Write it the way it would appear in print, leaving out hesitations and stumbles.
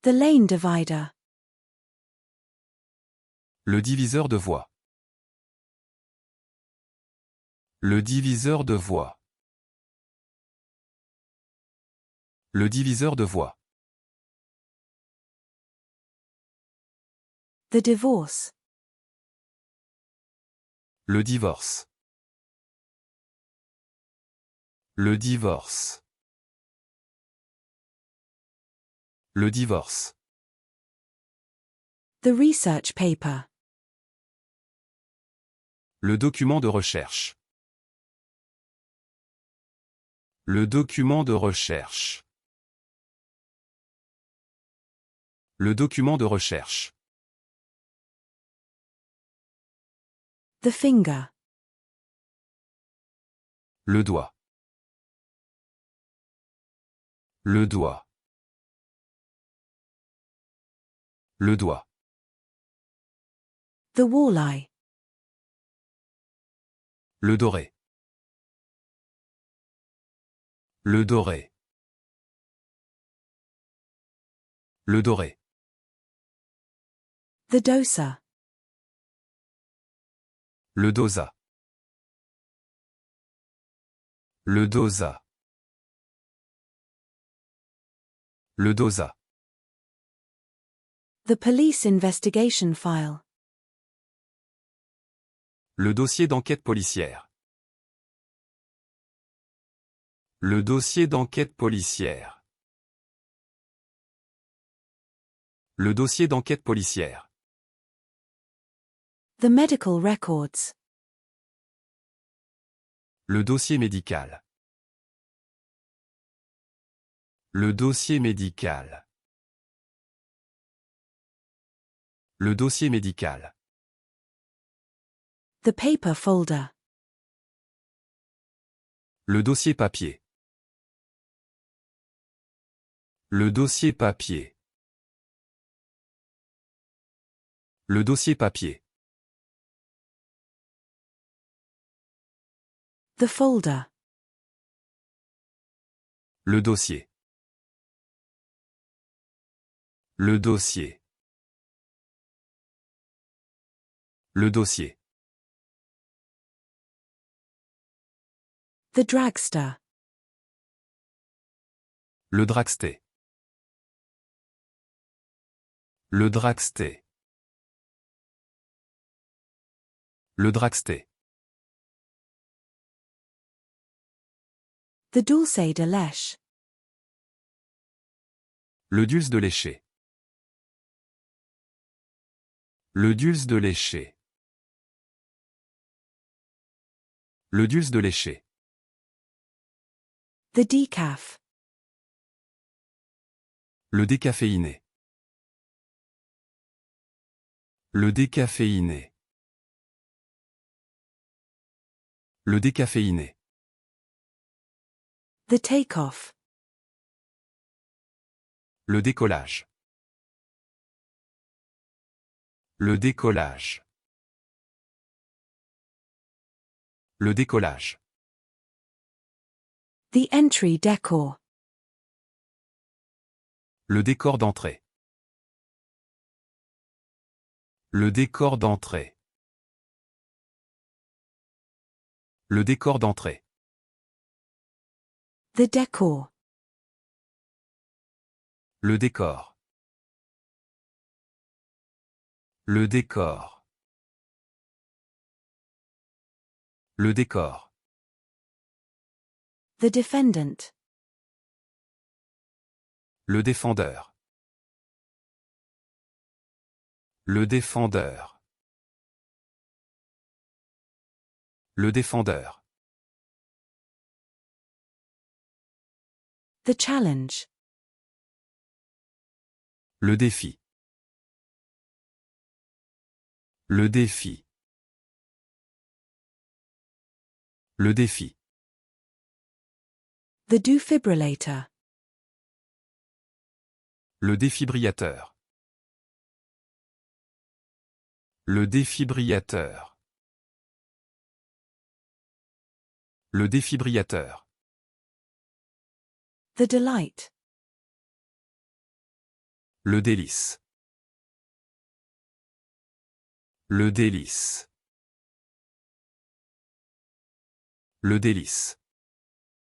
The lane divider. Le diviseur de voie. Le diviseur de voie. Le diviseur de voie. The divorce. Le divorce. Le divorce. Le divorce. The research paper. Le document de recherche. Le document de recherche. Le document de recherche. The finger. Le doigt. Le doigt. Le doigt. The walleye. Le doré. Le doré. Le doré. The dosa. Le dosa. Le dosa. Le dosa. The police investigation file. Le dossier d'enquête policière. Le dossier d'enquête policière. Le dossier d'enquête policière. The medical records. Le dossier médical. Le dossier médical. Le dossier médical. The paper folder. Le dossier papier. Le dossier papier. Le dossier papier. The folder. Le dossier. Le dossier. Le dossier. The dragster. Le dragster. Le dragster. Le dragster. The dulce de leche. Le dulce de lécher. Le dulce de lécher. Le dulce de lécher. The decaf. Le décaféiné. Le décaféiné. Le décaféiné. The takeoff. Le décollage. Le décollage. Le décollage. The entry decor. Le décor d'entrée. Le décor d'entrée. Le décor d'entrée. The decor. Le décor. Le décor. Le décor. The defendant. Le défendeur. Le défendeur. Le défendeur. The challenge. Le défi. Le défi. Le défi. The defibrillator. Le défibrillateur. Le défibrillateur. Le défibrillateur. The delight. Le délice. Le délice. Le délice.